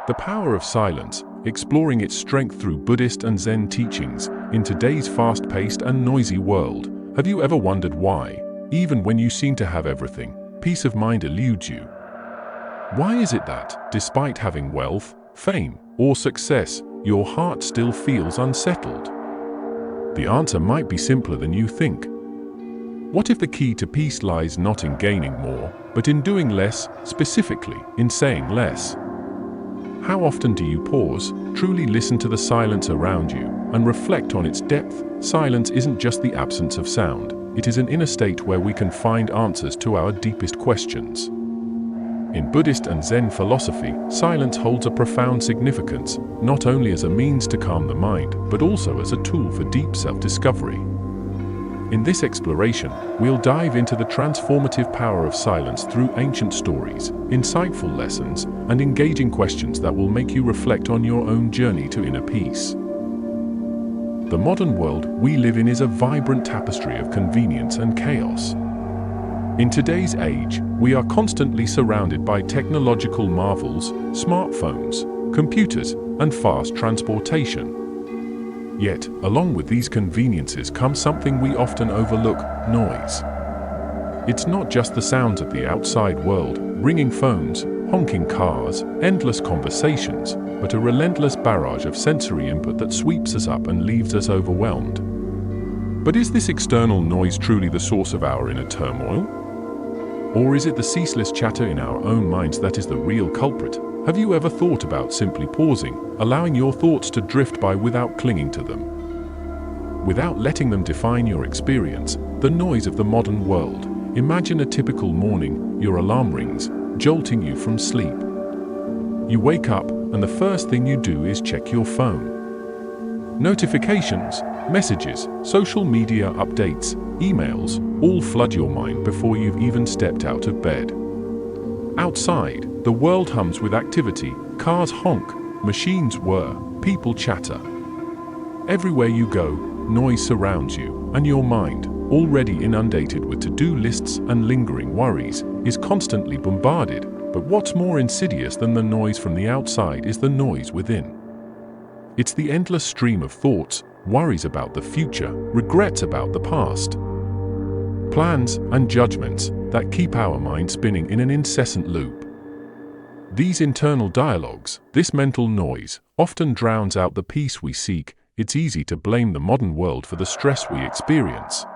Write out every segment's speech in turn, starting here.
The power of silence, exploring its strength through Buddhist and Zen teachings in today's fast-paced and noisy world. Have you ever wondered why, even when you seem to have everything, peace of mind eludes you? Why is it that, despite having wealth, fame, or success, your heart still feels unsettled? The answer might be simpler than you think. What if the key to peace lies not in gaining more, but in doing less, specifically, in saying less? How often do you pause, truly listen to the silence around you, and reflect on its depth? Silence isn't just the absence of sound. It is an inner state where we can find answers to our deepest questions. In Buddhist and Zen philosophy, silence holds a profound significance, not only as a means to calm the mind, but also as a tool for deep self-discovery. In this exploration, we'll dive into the transformative power of silence through ancient stories, insightful lessons, and engaging questions that will make you reflect on your own journey to inner peace. The modern world we live in is a vibrant tapestry of convenience and chaos. In today's age, we are constantly surrounded by technological marvels, smartphones, computers, and fast transportation. Yet, along with these conveniences comes something we often overlook: noise. It's not just the sounds of the outside world, ringing phones, honking cars, endless conversations, but a relentless barrage of sensory input that sweeps us up and leaves us overwhelmed. But is this external noise truly the source of our inner turmoil? Or is it the ceaseless chatter in our own minds that is the real culprit? Have you ever thought about simply pausing, allowing your thoughts to drift by without clinging to them? Without letting them define your experience, the noise of the modern world. Imagine a typical morning, your alarm rings, jolting you from sleep. You wake up, and the first thing you do is check your phone. Notifications, messages, social media updates, emails, all flood your mind before you've even stepped out of bed. Outside, the world hums with activity, cars honk, machines whir, people chatter. Everywhere you go, noise surrounds you, and your mind, already inundated with to-do lists and lingering worries, is constantly bombarded. But what's more insidious than the noise from the outside is the noise within. It's the endless stream of thoughts, worries about the future, regrets about the past, plans and judgments that keep our mind spinning in an incessant loop. These internal dialogues, this mental noise, often drowns out the peace we seek. It's easy to blame the modern world for the stress we experience.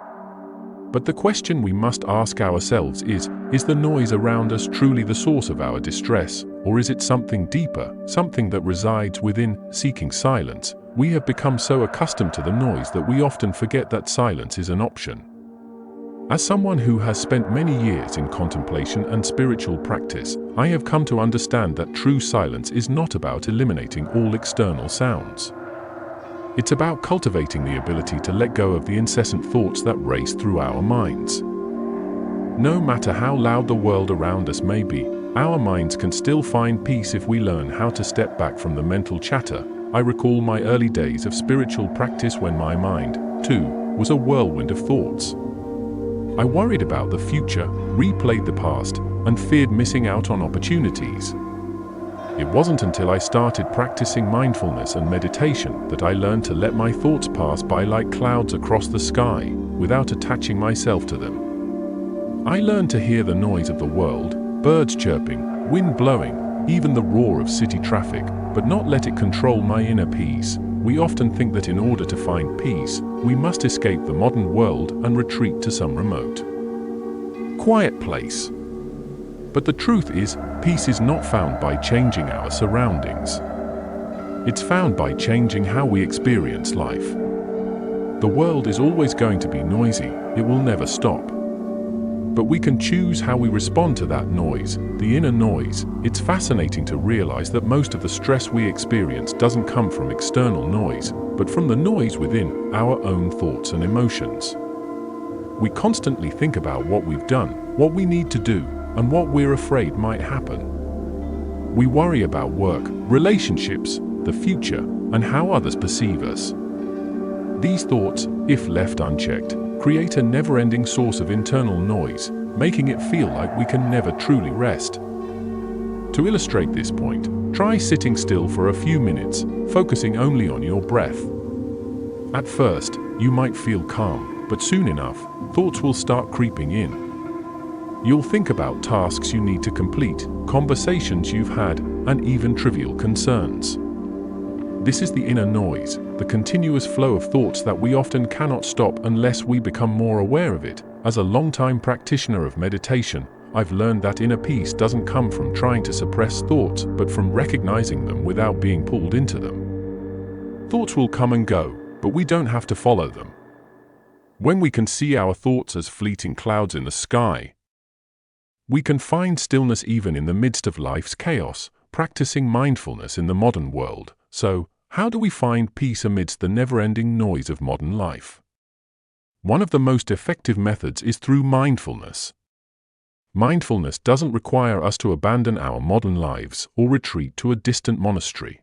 But the question we must ask ourselves is the noise around us truly the source of our distress, or is it something deeper, something that resides within? Seeking silence, we have become so accustomed to the noise that we often forget that silence is an option. As someone who has spent many years in contemplation and spiritual practice, I have come to understand that true silence is not about eliminating all external sounds. It's about cultivating the ability to let go of the incessant thoughts that race through our minds. No matter how loud the world around us may be, our minds can still find peace if we learn how to step back from the mental chatter. I recall my early days of spiritual practice when my mind, too, was a whirlwind of thoughts. I worried about the future, replayed the past, and feared missing out on opportunities. It wasn't until I started practicing mindfulness and meditation that I learned to let my thoughts pass by like clouds across the sky, without attaching myself to them. I learned to hear the noise of the world, birds chirping, wind blowing, even the roar of city traffic, but not let it control my inner peace. We often think that in order to find peace, we must escape the modern world and retreat to some remote, quiet place. But the truth is, peace is not found by changing our surroundings. It's found by changing how we experience life. The world is always going to be noisy, it will never stop. But we can choose how we respond to that noise, the inner noise. It's fascinating to realize that most of the stress we experience doesn't come from external noise, but from the noise within, our own thoughts and emotions. We constantly think about what we've done, what we need to do, and what we're afraid might happen. We worry about work, relationships, the future, and how others perceive us. These thoughts, if left unchecked, create a never-ending source of internal noise, making it feel like we can never truly rest. To illustrate this point, Try sitting still for a few minutes, focusing only on your breath. At first, you might feel calm, but soon enough, thoughts will start creeping in. You'll think about tasks you need to complete, conversations you've had, and even trivial concerns. This is the inner noise, the continuous flow of thoughts that we often cannot stop unless we become more aware of it. As a long-time practitioner of meditation, I've learned that inner peace doesn't come from trying to suppress thoughts, but from recognizing them without being pulled into them. Thoughts will come and go, but we don't have to follow them. When we can see our thoughts as fleeting clouds in the sky, we can find stillness even in the midst of life's chaos, practicing mindfulness in the modern world. So, how do we find peace amidst the never-ending noise of modern life? One of the most effective methods is through mindfulness. Mindfulness doesn't require us to abandon our modern lives or retreat to a distant monastery.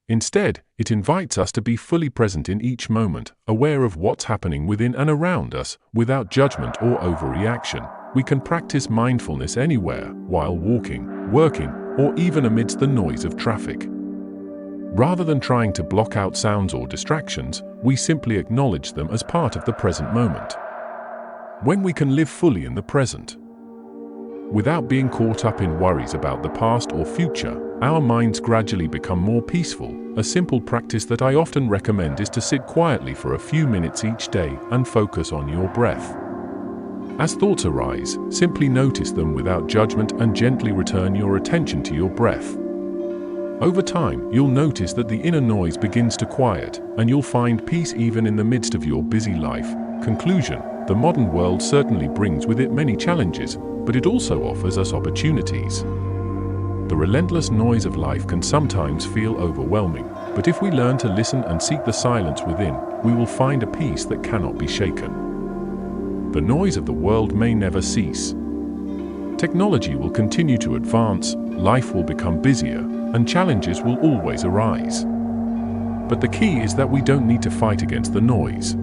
Instead, it invites us to be fully present in each moment, aware of what's happening within and around us, without judgment or overreaction. We can practice mindfulness anywhere, while walking, working, or even amidst the noise of traffic. Rather than trying to block out sounds or distractions, we simply acknowledge them as part of the present moment. When we can live fully in the present, without being caught up in worries about the past or future, our minds gradually become more peaceful. A simple practice that I often recommend is to sit quietly for a few minutes each day and focus on your breath. As thoughts arise, simply notice them without judgment and gently return your attention to your breath. Over time, you'll notice that the inner noise begins to quiet, and you'll find peace even in the midst of your busy life. Conclusion: the modern world certainly brings with it many challenges, but it also offers us opportunities. The relentless noise of life can sometimes feel overwhelming, but if we learn to listen and seek the silence within, we will find a peace that cannot be shaken. The noise of the world may never cease. Technology will continue to advance, life will become busier, and challenges will always arise. But the key is that we don't need to fight against the noise.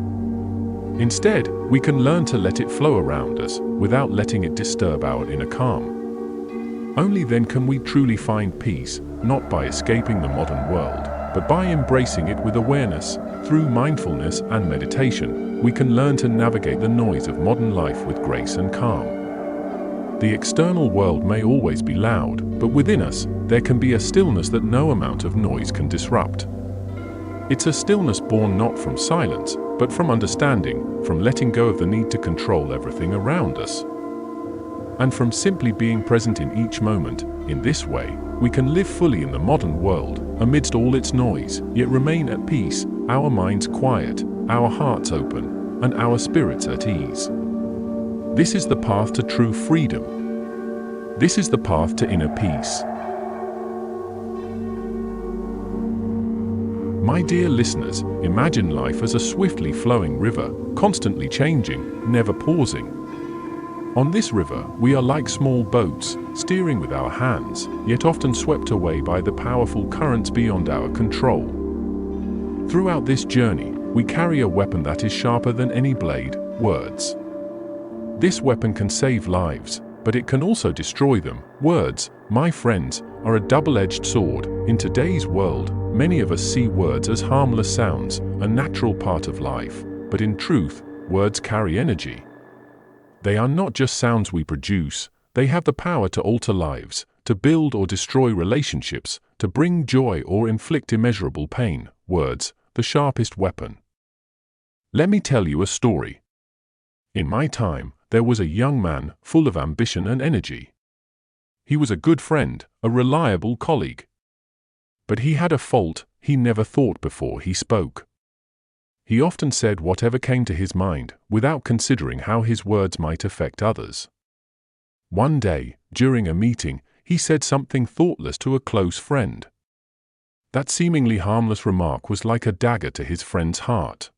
Instead, we can learn to let it flow around us, without letting it disturb our inner calm. Only then can we truly find peace, not by escaping the modern world, but by embracing it with awareness. Through mindfulness and meditation, we can learn to navigate the noise of modern life with grace and calm. The external world may always be loud, but within us, there can be a stillness that no amount of noise can disrupt. It's a stillness born not from silence, but from understanding, from letting go of the need to control everything around us, and from simply being present in each moment. In this way, we can live fully in the modern world, amidst all its noise, yet remain at peace, our minds quiet, our hearts open, and our spirits at ease. This is the path to true freedom. This is the path to inner peace. My dear listeners, imagine life as a swiftly flowing river, constantly changing, never pausing. On this river, we are like small boats, steering with our hands, yet often swept away by the powerful currents beyond our control. Throughout this journey, we carry a weapon that is sharper than any blade: words. This weapon can save lives, but it can also destroy them. Words, my friends, are a double-edged sword. In today's world, many of us see words as harmless sounds, a natural part of life, but in truth, words carry energy. They are not just sounds we produce, they have the power to alter lives, to build or destroy relationships, to bring joy or inflict immeasurable pain. Words, the sharpest weapon. Let me tell you a story. In my time, there was a young man full of ambition and energy. He was a good friend, a reliable colleague. But he had a fault: he never thought before he spoke. He often said whatever came to his mind, without considering how his words might affect others. One day, during a meeting, he said something thoughtless to a close friend. That seemingly harmless remark was like a dagger to his friend's heart.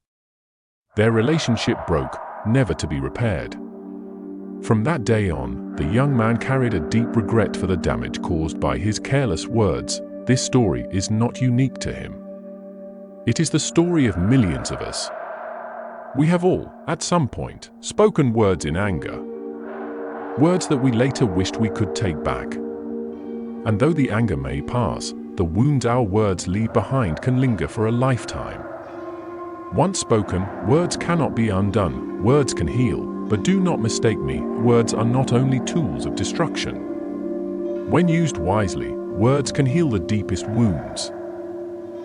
Their relationship broke, never to be repaired. From that day on, the young man carried a deep regret for the damage caused by his careless words. This story is not unique to him. It is the story of millions of us. We have all, at some point, spoken words in anger. Words that we later wished we could take back. And though the anger may pass, the wounds our words leave behind can linger for a lifetime. Once spoken, words cannot be undone. Words can heal, but do not mistake me, words are not only tools of destruction. When used wisely, words can heal the deepest wounds.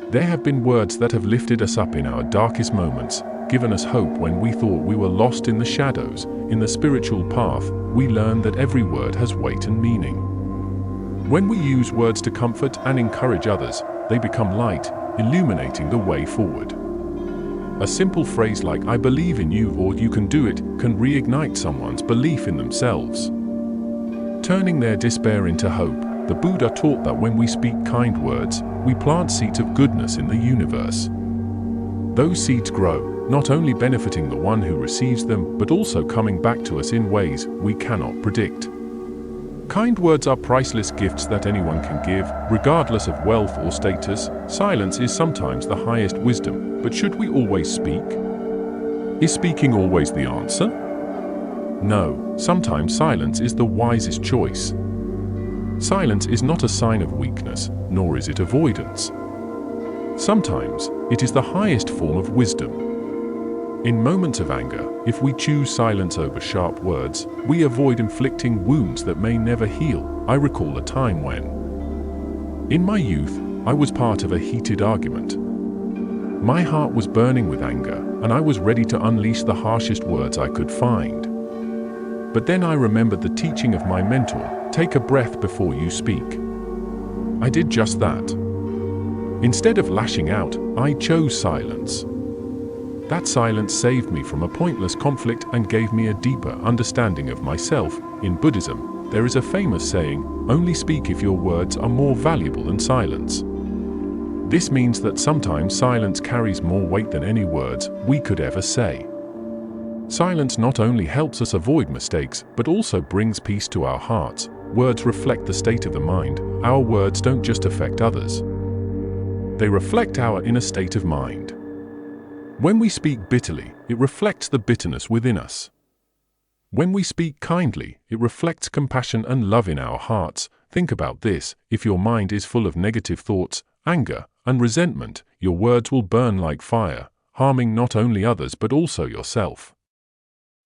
There have been words that have lifted us up in our darkest moments, given us hope when we thought we were lost in the shadows. In the spiritual path, we learn that every word has weight and meaning. When we use words to comfort and encourage others, they become light, illuminating the way forward. A simple phrase like "I believe in you" or "you can do it" can reignite someone's belief in themselves. Turning their despair into hope, the Buddha taught that when we speak kind words, we plant seeds of goodness in the universe. Those seeds grow, not only benefiting the one who receives them, but also coming back to us in ways we cannot predict. Kind words are priceless gifts that anyone can give, regardless of wealth or status. Silence is sometimes the highest wisdom, but should we always speak? Is speaking always the answer? No, sometimes silence is the wisest choice. Silence is not a sign of weakness, nor is it avoidance. Sometimes, it is the highest form of wisdom. In moments of anger, if we choose silence over sharp words, we avoid inflicting wounds that may never heal. I recall a time when, in my youth, I was part of a heated argument. My heart was burning with anger, and I was ready to unleash the harshest words I could find. But then I remembered the teaching of my mentor: take a breath before you speak. I did just that. Instead of lashing out, I chose silence. That silence saved me from a pointless conflict and gave me a deeper understanding of myself. In Buddhism, there is a famous saying, "Only speak if your words are more valuable than silence." This means that sometimes silence carries more weight than any words we could ever say. Silence not only helps us avoid mistakes, but also brings peace to our hearts. Words reflect the state of the mind. Our words don't just affect others. They reflect our inner state of mind. When we speak bitterly, it reflects the bitterness within us. When we speak kindly, it reflects compassion and love in our hearts. Think about this: if your mind is full of negative thoughts, anger, and resentment, your words will burn like fire, harming not only others but also yourself.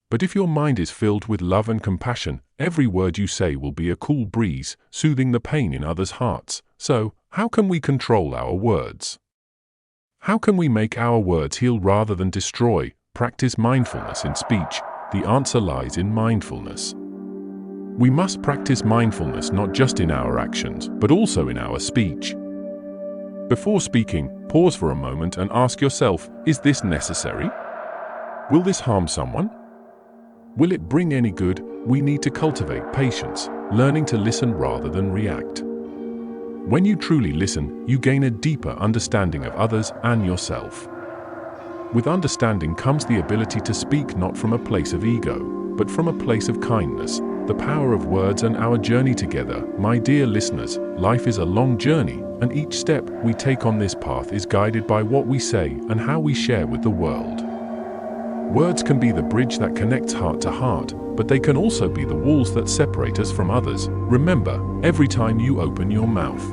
But if your mind is filled with love and compassion, every word you say will be a cool breeze, soothing the pain in others' hearts. So, how can we control our words? How can we make our words heal rather than destroy? Practice mindfulness in speech. The answer lies in mindfulness. We must practice mindfulness not just in our actions, but also in our speech. Before speaking, pause for a moment and ask yourself, is this necessary? Will this harm someone? Will it bring any good? We need to cultivate patience, learning to listen rather than react. When you truly listen, you gain a deeper understanding of others and yourself. With understanding comes the ability to speak not from a place of ego, but from a place of kindness. The power of words and our journey together. My dear listeners, life is a long journey, and each step we take on this path is guided by what we say and how we share with the world. Words can be the bridge that connects heart to heart, but they can also be the walls that separate us from others. Remember, every time you open your mouth,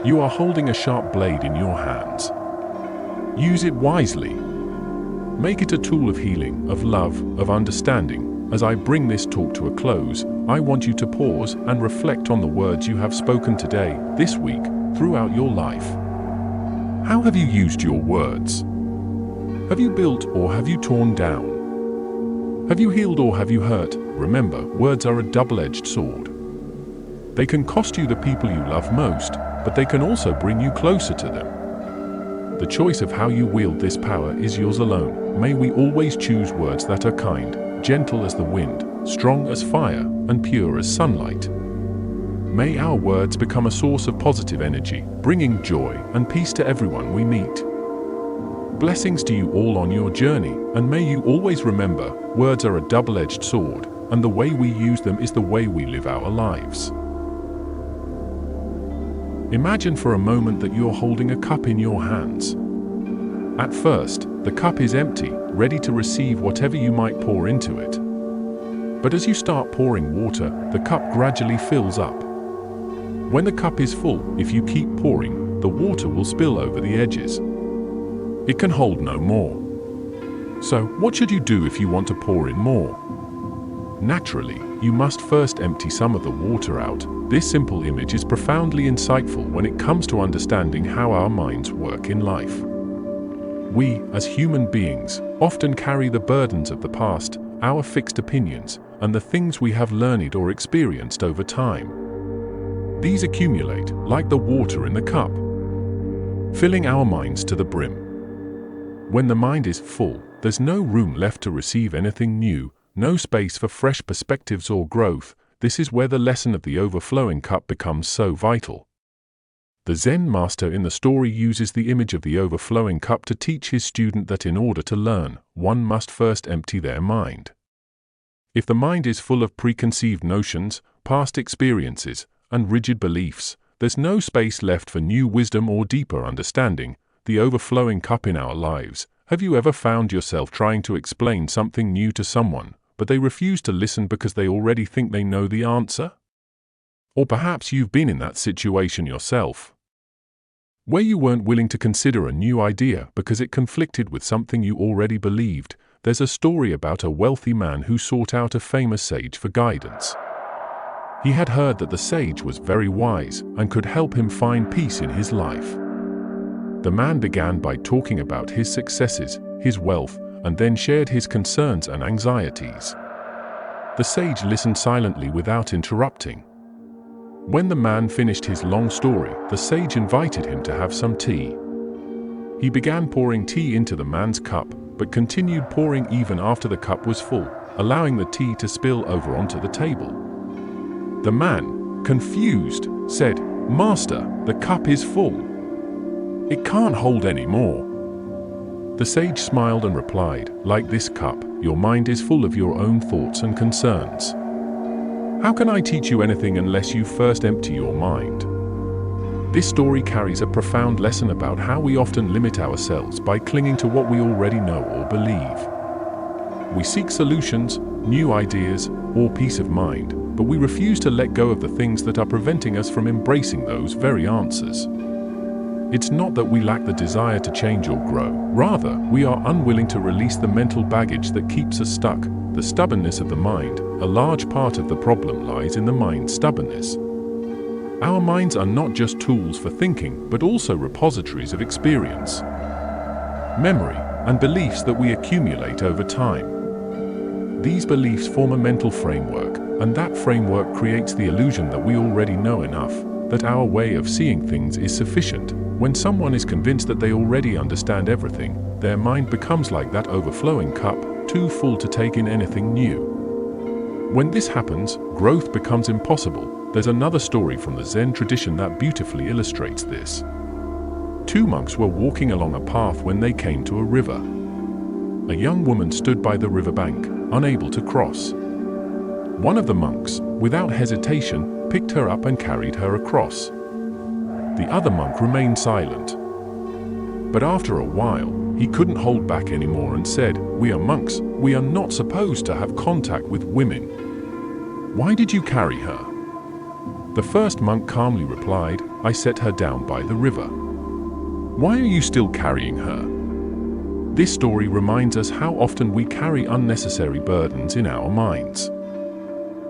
you are holding a sharp blade in your hands. Use it wisely. Make it a tool of healing, of love, of understanding. As I bring this talk to a close, I want you to pause and reflect on the words you have spoken today, this week, throughout your life. How have you used your words? Have you built or have you torn down? Have you healed or have you hurt? Remember, words are a double-edged sword. They can cost you the people you love most, but they can also bring you closer to them. The choice of how you wield this power is yours alone. May we always choose words that are kind, gentle as the wind, strong as fire, and pure as sunlight. May our words become a source of positive energy, bringing joy and peace to everyone we meet. Blessings to you all on your journey, and may you always remember, words are a double-edged sword, and the way we use them is the way we live our lives. Imagine for a moment that you're holding a cup in your hands. At first, the cup is empty, ready to receive whatever you might pour into it. But as you start pouring water, the cup gradually fills up. When the cup is full, if you keep pouring, the water will spill over the edges. It can hold no more. So, what should you do if you want to pour in more? Naturally, you must first empty some of the water out. This simple image is profoundly insightful when it comes to understanding how our minds work in life. We, as human beings, often carry the burdens of the past, our fixed opinions, and the things we have learned or experienced over time. These accumulate, like the water in the cup, filling our minds to the brim. When the mind is full, there's no room left to receive anything new, no space for fresh perspectives or growth. This is where the lesson of the overflowing cup becomes so vital. The Zen master in the story uses the image of the overflowing cup to teach his student that in order to learn, one must first empty their mind. If the mind is full of preconceived notions, past experiences, and rigid beliefs, there's no space left for new wisdom or deeper understanding. The overflowing cup in our lives. Have you ever found yourself trying to explain something new to someone, but they refuse to listen because they already think they know the answer? Or perhaps you've been in that situation yourself, where you weren't willing to consider a new idea because it conflicted with something you already believed. There's a story about a wealthy man who sought out a famous sage for guidance. He had heard that the sage was very wise and could help him find peace in his life. The man began by talking about his successes, his wealth, and then shared his concerns and anxieties. The sage listened silently without interrupting. When the man finished his long story, the sage invited him to have some tea. He began pouring tea into the man's cup, but continued pouring even after the cup was full, allowing the tea to spill over onto the table. The man, confused, said, "Master, the cup is full. It can't hold any more." The sage smiled and replied, "Like this cup, your mind is full of your own thoughts and concerns. How can I teach you anything unless you first empty your mind?" This story carries a profound lesson about how we often limit ourselves by clinging to what we already know or believe. We seek solutions, new ideas, or peace of mind, but we refuse to let go of the things that are preventing us from embracing those very answers. It's not that we lack the desire to change or grow. Rather, we are unwilling to release the mental baggage that keeps us stuck, the stubbornness of the mind. A large part of the problem lies in the mind's stubbornness. Our minds are not just tools for thinking, but also repositories of experience, memory, and beliefs that we accumulate over time. These beliefs form a mental framework, and that framework creates the illusion that we already know enough, that our way of seeing things is sufficient. When someone is convinced that they already understand everything, their mind becomes like that overflowing cup, too full to take in anything new. When this happens, growth becomes impossible. There's another story from the Zen tradition that beautifully illustrates this. Two monks were walking along a path when they came to a river. A young woman stood by the riverbank, unable to cross. One of the monks, without hesitation, picked her up and carried her across. The other monk remained silent. But after a while, he couldn't hold back anymore and said, "We are monks, we are not supposed to have contact with women. Why did you carry her?" The first monk calmly replied, "I set her down by the river." "Why are you still carrying her?" This story reminds us how often we carry unnecessary burdens in our minds.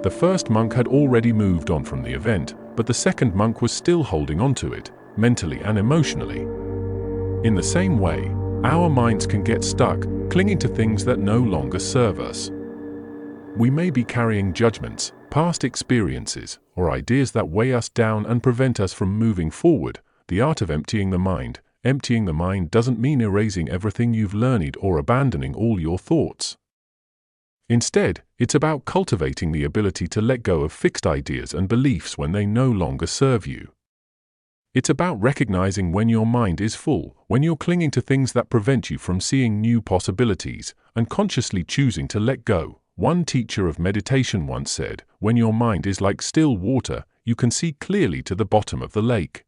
The first monk had already moved on from the event, but the second monk was still holding on to it, mentally and emotionally. In the same way, our minds can get stuck, clinging to things that no longer serve us. We may be carrying judgments, past experiences, or ideas that weigh us down and prevent us from moving forward. The art of emptying the mind. Emptying the mind doesn't mean erasing everything you've learned or abandoning all your thoughts. Instead, it's about cultivating the ability to let go of fixed ideas and beliefs when they no longer serve you. It's about recognizing when your mind is full, when you're clinging to things that prevent you from seeing new possibilities, and consciously choosing to let go. One teacher of meditation once said, "When your mind is like still water, you can see clearly to the bottom of the lake.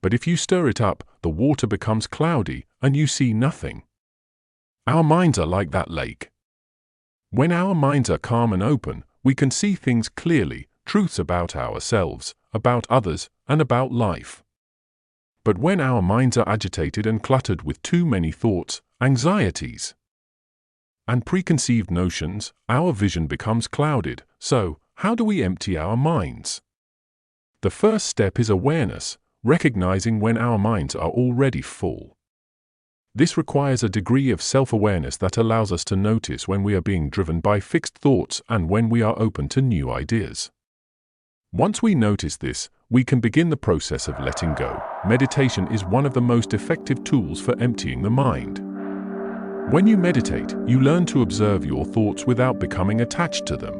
But if you stir it up, the water becomes cloudy, and you see nothing." Our minds are like that lake. When our minds are calm and open, we can see things clearly, truths about ourselves, about others, and about life. But when our minds are agitated and cluttered with too many thoughts, anxieties, and preconceived notions, our vision becomes clouded. So, how do we empty our minds? The first step is awareness, recognizing when our minds are already full. This requires a degree of self-awareness that allows us to notice when we are being driven by fixed thoughts and when we are open to new ideas. Once we notice this, we can begin the process of letting go. Meditation is one of the most effective tools for emptying the mind. When you meditate, you learn to observe your thoughts without becoming attached to them.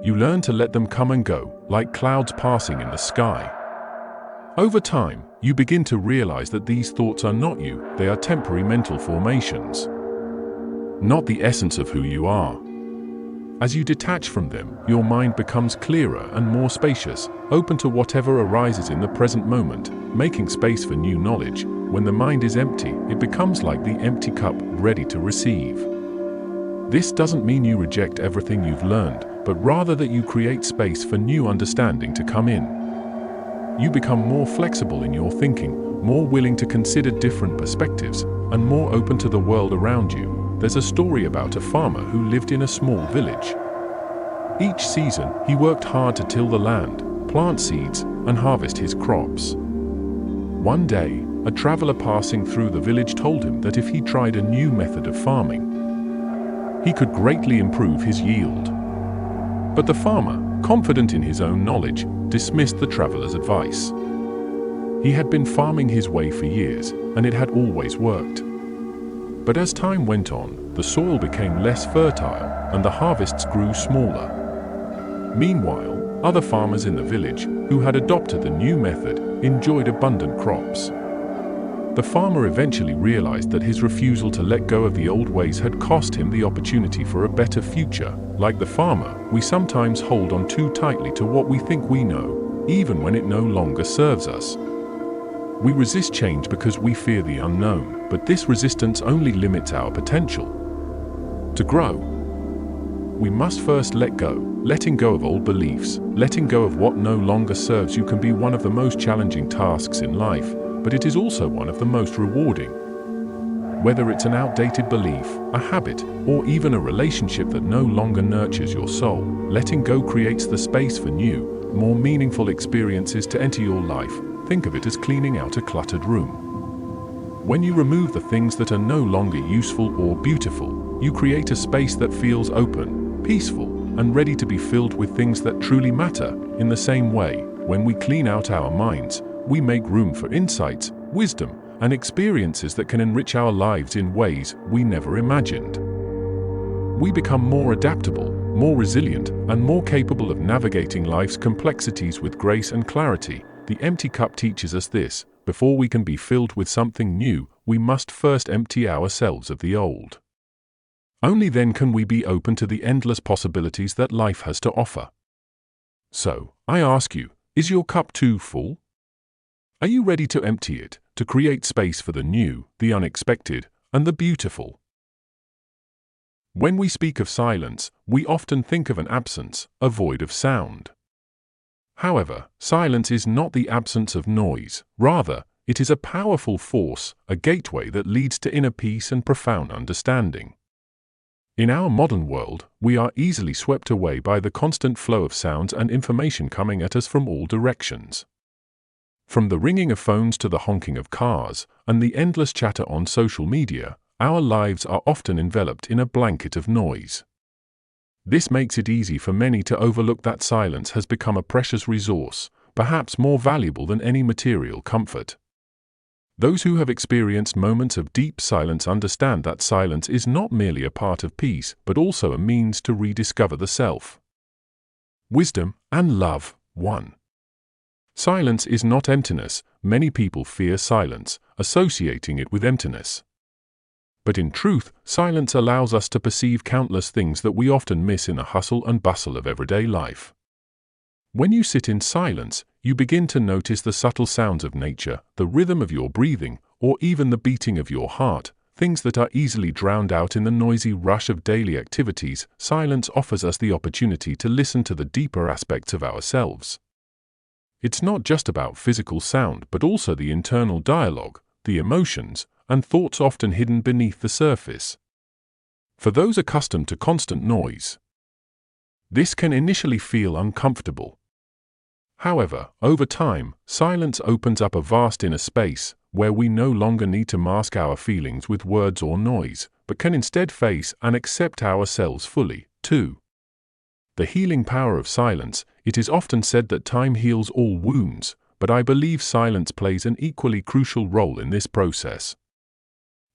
You learn to let them come and go, like clouds passing in the sky. Over time, you begin to realize that these thoughts are not you, they are temporary mental formations, not the essence of who you are. As you detach from them, your mind becomes clearer and more spacious, open to whatever arises in the present moment, making space for new knowledge. When the mind is empty, it becomes like the empty cup, ready to receive. This doesn't mean you reject everything you've learned, but rather that you create space for new understanding to come in. You become more flexible in your thinking, more willing to consider different perspectives, and more open to the world around you. There's a story about a farmer who lived in a small village. Each season, he worked hard to till the land, plant seeds, and harvest his crops. One day, a traveler passing through the village told him that if he tried a new method of farming, he could greatly improve his yield. But the farmer, confident in his own knowledge, dismissed the traveler's advice. He had been farming his way for years, and it had always worked. But as time went on, the soil became less fertile, and the harvests grew smaller. Meanwhile, other farmers in the village, who had adopted the new method, enjoyed abundant crops. The farmer eventually realized that his refusal to let go of the old ways had cost him the opportunity for a better future. Like the farmer, we sometimes hold on too tightly to what we think we know, even when it no longer serves us. We resist change because we fear the unknown, but this resistance only limits our potential to grow. We must first let go. Letting go of old beliefs, letting go of what no longer serves you can be one of the most challenging tasks in life, but it is also one of the most rewarding. Whether it's an outdated belief, a habit, or even a relationship that no longer nurtures your soul, letting go creates the space for new, more meaningful experiences to enter your life. Think of it as cleaning out a cluttered room. When you remove the things that are no longer useful or beautiful, you create a space that feels open, peaceful, and ready to be filled with things that truly matter. In the same way, when we clean out our minds, we make room for insights, wisdom, and experiences that can enrich our lives in ways we never imagined. We become more adaptable, more resilient, and more capable of navigating life's complexities with grace and clarity. The empty cup teaches us this: before we can be filled with something new, we must first empty ourselves of the old. Only then can we be open to the endless possibilities that life has to offer. So, I ask you, is your cup too full? Are you ready to empty it, to create space for the new, the unexpected, and the beautiful? When we speak of silence, we often think of an absence, a void of sound. However, silence is not the absence of noise. Rather, it is a powerful force, a gateway that leads to inner peace and profound understanding. In our modern world, we are easily swept away by the constant flow of sounds and information coming at us from all directions. From the ringing of phones to the honking of cars, and the endless chatter on social media, our lives are often enveloped in a blanket of noise. This makes it easy for many to overlook that silence has become a precious resource, perhaps more valuable than any material comfort. Those who have experienced moments of deep silence understand that silence is not merely a part of peace, but also a means to rediscover the self. Wisdom and love. 1. Silence is not emptiness. Many people fear silence, associating it with emptiness. But in truth, silence allows us to perceive countless things that we often miss in the hustle and bustle of everyday life. When you sit in silence, you begin to notice the subtle sounds of nature, the rhythm of your breathing, or even the beating of your heart, things that are easily drowned out in the noisy rush of daily activities. Silence offers us the opportunity to listen to the deeper aspects of ourselves. it's not just about physical sound but also the internal dialogue, the emotions, and thoughts often hidden beneath the surface. For those accustomed to constant noise, this can initially feel uncomfortable. However, over time, silence opens up a vast inner space where we no longer need to mask our feelings with words or noise, but can instead face and accept ourselves fully. 2. The healing power of silence. It is often said that time heals all wounds, but I believe silence plays an equally crucial role in this process.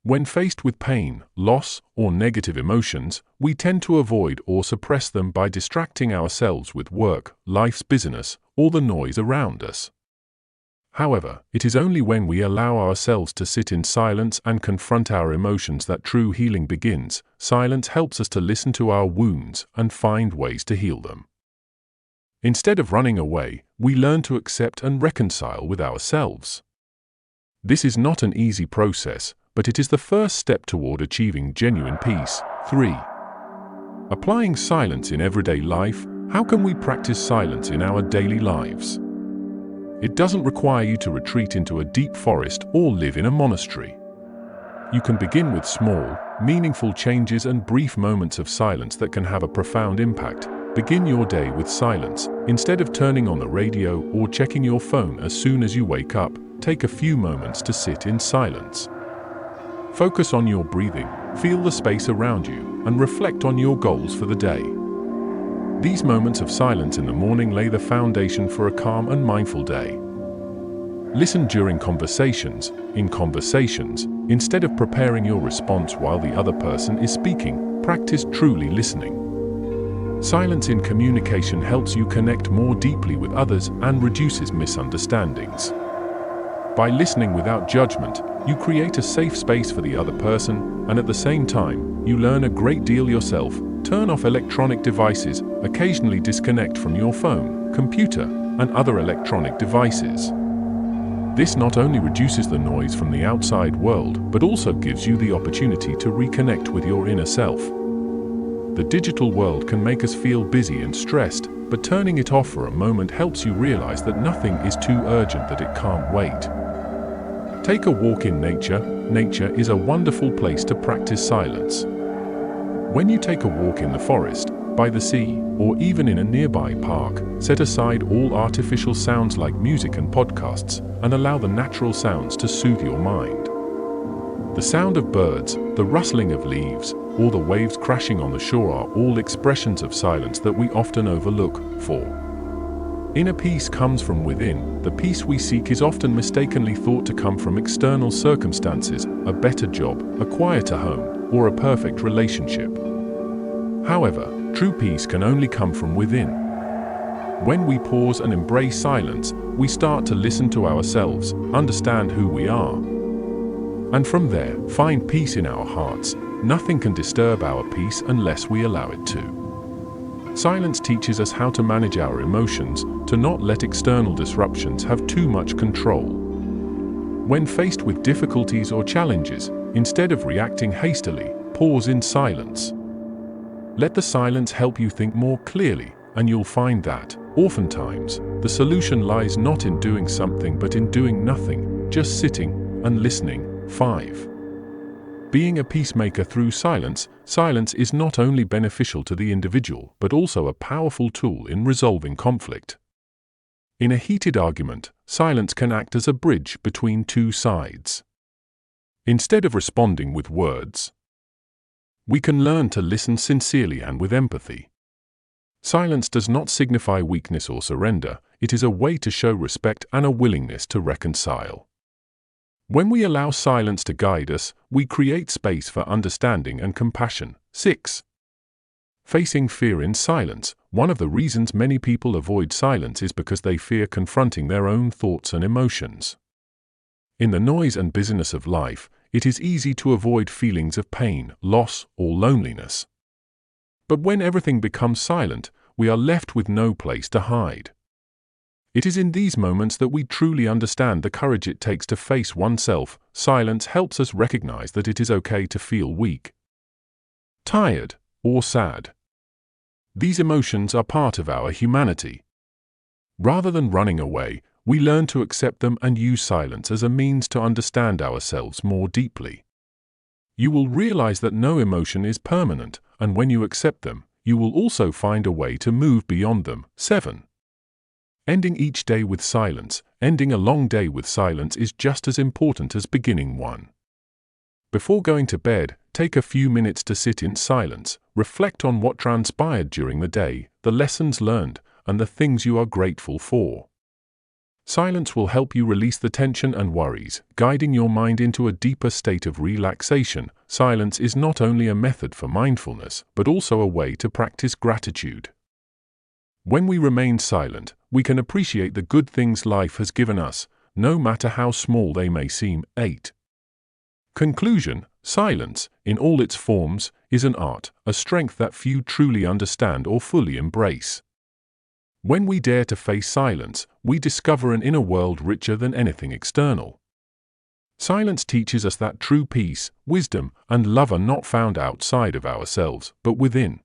When faced with pain, loss, or negative emotions, we tend to avoid or suppress them by distracting ourselves with work, life's busyness, or the noise around us. However, it is only when we allow ourselves to sit in silence and confront our emotions that true healing begins. Silence helps us to listen to our wounds and find ways to heal them. Instead of running away, we learn to accept and reconcile with ourselves. This is not an easy process, but it is the first step toward achieving genuine peace. 3. Applying silence in everyday life. How can we practice silence in our daily lives? It doesn't require you to retreat into a deep forest or live in a monastery. You can begin with small, meaningful changes and brief moments of silence that can have a profound impact. Begin your day with silence. Instead of turning on the radio or checking your phone as soon as you wake up, take a few moments to sit in silence. Focus on your breathing, feel the space around you, and reflect on your goals for the day. These moments of silence in the morning lay the foundation for a calm and mindful day. Listen during conversations. In conversations, instead of preparing your response while the other person is speaking, practice truly listening. Silence in communication helps you connect more deeply with others and reduces misunderstandings. By listening without judgment, you create a safe space for the other person, and at the same time, you learn a great deal yourself. Turn off electronic devices. Occasionally disconnect from your phone, computer, and other electronic devices. This not only reduces the noise from the outside world, but also gives you the opportunity to reconnect with your inner self. The digital world can make us feel busy and stressed, but turning it off for a moment helps you realize that nothing is too urgent that it can't wait. Take a walk in nature. Nature is a wonderful place to practice silence. When you take a walk in the forest, by the sea, or even in a nearby park, set aside all artificial sounds like music and podcasts, and allow the natural sounds to soothe your mind. The sound of birds, the rustling of leaves, or the waves crashing on the shore are all expressions of silence that we often overlook. 4. Inner peace comes from within. The peace we seek is often mistakenly thought to come from external circumstances, a better job, a quieter home, or a perfect relationship. However, true peace can only come from within. When we pause and embrace silence, we start to listen to ourselves, understand who we are, and from there, find peace in our hearts. Nothing can disturb our peace unless we allow it to. Silence teaches us how to manage our emotions, to not let external disruptions have too much control. When faced with difficulties or challenges, instead of reacting hastily, pause in silence. Let the silence help you think more clearly, and you'll find that, oftentimes, the solution lies not in doing something but in doing nothing, just sitting and listening. 5. Being a peacemaker through silence. Silence is not only beneficial to the individual but also a powerful tool in resolving conflict. In a heated argument, silence can act as a bridge between two sides. Instead of responding with words, we can learn to listen sincerely and with empathy. Silence does not signify weakness or surrender. It is a way to show respect and a willingness to reconcile. When we allow silence to guide us, we create space for understanding and compassion. 6. Facing fear in silence. One of the reasons many people avoid silence is because they fear confronting their own thoughts and emotions. In the noise and busyness of life, it is easy to avoid feelings of pain, loss, or loneliness. But when everything becomes silent, we are left with no place to hide. It is in these moments that we truly understand the courage it takes to face oneself. Silence helps us recognize that it is okay to feel weak, tired, or sad. These emotions are part of our humanity. Rather than running away, we learn to accept them and use silence as a means to understand ourselves more deeply. You will realize that no emotion is permanent, and when you accept them, you will also find a way to move beyond them. 7. Ending each day with silence. Ending a long day with silence is just as important as beginning one. Before going to bed, take a few minutes to sit in silence, reflect on what transpired during the day, the lessons learned, and the things you are grateful for. Silence will help you release the tension and worries, guiding your mind into a deeper state of relaxation. Silence is not only a method for mindfulness, but also a way to practice gratitude. When we remain silent, we can appreciate the good things life has given us, no matter how small they may seem. 8. Conclusion: silence, in all its forms, is an art, a strength that few truly understand or fully embrace. When we dare to face silence, we discover an inner world richer than anything external. Silence teaches us that true peace, wisdom, and love are not found outside of ourselves, but within.